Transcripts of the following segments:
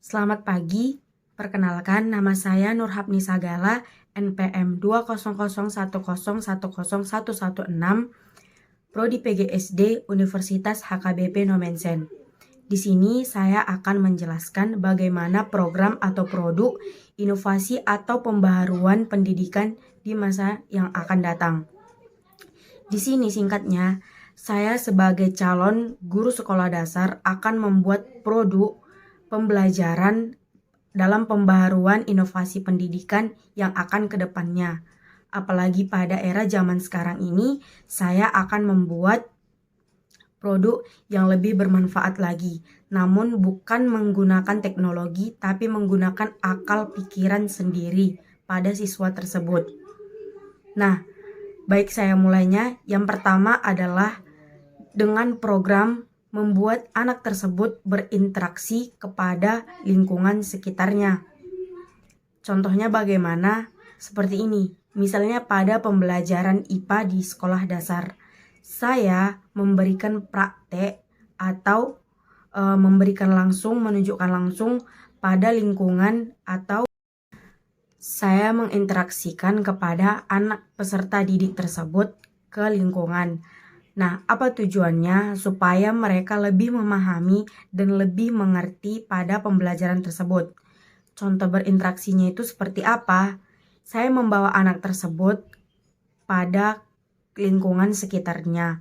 Selamat pagi, perkenalkan nama saya Nurhapni Sagala, NPM 20010101116, Prodi PGSD Universitas HKBP Nomensen. Di sini saya akan menjelaskan bagaimana program atau produk, inovasi atau pembaharuan pendidikan di masa yang akan datang. Di sini singkatnya, saya sebagai calon guru sekolah dasar akan membuat produk pembelajaran dalam pembaharuan inovasi pendidikan yang akan ke depannya. Apalagi pada era zaman sekarang ini, saya akan membuat produk yang lebih bermanfaat lagi. Namun bukan menggunakan teknologi, tapi menggunakan akal pikiran sendiri pada siswa tersebut. Nah, baik saya mulainya. Yang pertama adalah dengan program membuat anak tersebut berinteraksi kepada lingkungan sekitarnya. Contohnya bagaimana? Seperti ini. Misalnya pada pembelajaran IPA di sekolah dasar, saya memberikan praktek atau menunjukkan langsung pada lingkungan, atau saya menginteraksikan kepada anak peserta didik tersebut ke lingkungan. Nah, apa tujuannya? Supaya mereka lebih memahami dan lebih mengerti pada pembelajaran tersebut. Contoh berinteraksinya itu seperti apa? Saya membawa anak tersebut pada lingkungan sekitarnya.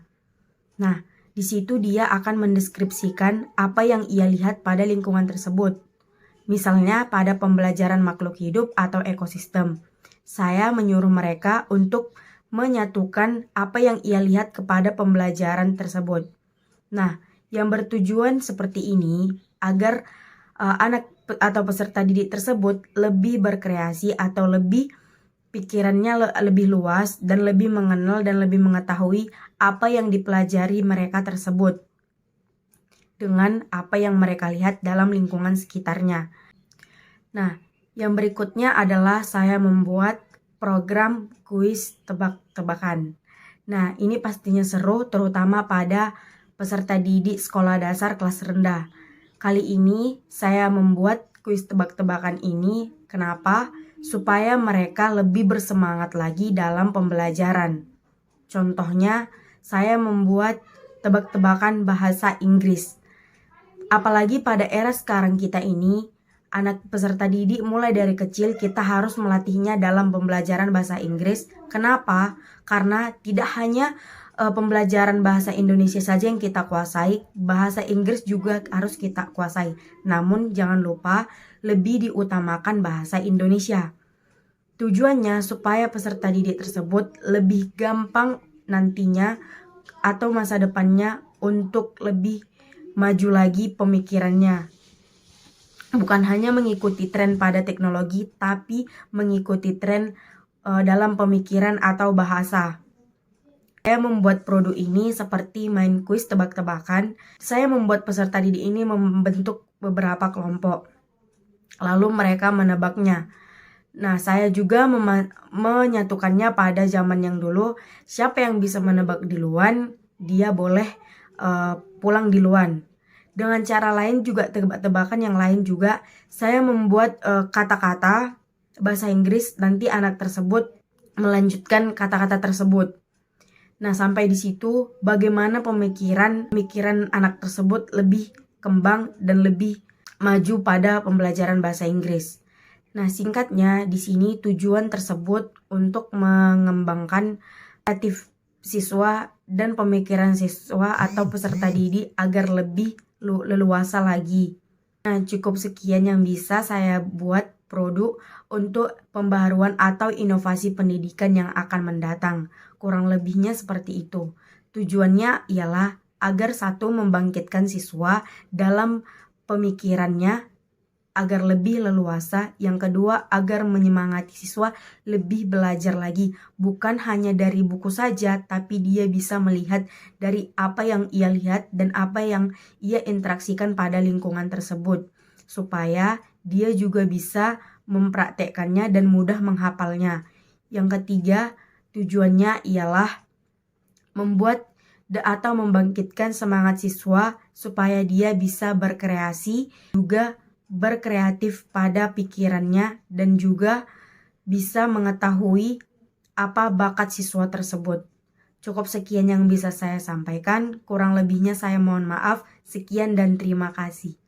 Nah, di situ dia akan mendeskripsikan apa yang ia lihat pada lingkungan tersebut. Misalnya pada pembelajaran makhluk hidup atau ekosistem. Saya menyuruh mereka untuk menyatukan apa yang ia lihat kepada pembelajaran tersebut. Nah, yang bertujuan seperti ini agar anak atau peserta didik tersebut lebih berkreasi atau lebih pikirannya lebih luas dan lebih mengenal dan lebih mengetahui apa yang dipelajari mereka tersebut dengan apa yang mereka lihat dalam lingkungan sekitarnya. Nah, yang berikutnya adalah saya membuat program kuis tebak-tebakan. Nah, ini pastinya seru, terutama pada peserta didik sekolah dasar kelas rendah. Kali ini saya membuat kuis tebak-tebakan ini, kenapa? Supaya mereka lebih bersemangat lagi dalam pembelajaran. Contohnya, saya membuat tebak-tebakan bahasa Inggris. Apalagi pada era sekarang kita ini, anak peserta didik mulai dari kecil kita harus melatihnya dalam pembelajaran bahasa Inggris. Kenapa? Karena tidak hanya pembelajaran bahasa Indonesia saja yang kita kuasai, bahasa Inggris juga harus kita kuasai. Namun jangan lupa lebih diutamakan bahasa Indonesia. Tujuannya supaya peserta didik tersebut lebih gampang nantinya atau masa depannya untuk lebih maju lagi pemikirannya. Bukan hanya mengikuti tren pada teknologi, tapi mengikuti tren dalam pemikiran atau bahasa. Saya membuat produk ini seperti main kuis tebak-tebakan. Saya membuat peserta didik ini membentuk beberapa kelompok, lalu mereka menebaknya. Nah, saya juga menyatukannya pada zaman yang dulu. Siapa yang bisa menebak duluan, dia boleh pulang duluan. Dengan cara lain juga, tebak-tebakan yang lain juga, saya membuat kata-kata bahasa Inggris, nanti anak tersebut melanjutkan kata-kata tersebut. Nah, sampai di situ bagaimana pemikiran anak tersebut lebih kembang dan lebih maju pada pembelajaran bahasa Inggris. Nah, singkatnya di sini tujuan tersebut untuk mengembangkan kreatif siswa dan pemikiran siswa atau peserta didik agar lebih leluasa lagi. Nah, cukup sekian yang bisa saya buat produk untuk pembaharuan atau inovasi pendidikan yang akan mendatang. Kurang lebihnya seperti itu. Tujuannya ialah agar satu, membangkitkan siswa dalam pemikirannya agar lebih leluasa. Yang kedua, agar menyemangati siswa lebih belajar lagi. Bukan hanya dari buku saja, tapi dia bisa melihat dari apa yang ia lihat dan apa yang ia interaksikan pada lingkungan tersebut. Supaya dia juga bisa mempraktekkannya dan mudah menghafalnya. Yang ketiga, tujuannya ialah membuat membangkitkan semangat siswa supaya dia bisa berkreasi, juga berkreatif pada pikirannya dan juga bisa mengetahui apa bakat siswa tersebut. Cukup sekian yang bisa saya sampaikan, kurang lebihnya saya mohon maaf. Sekian dan terima kasih.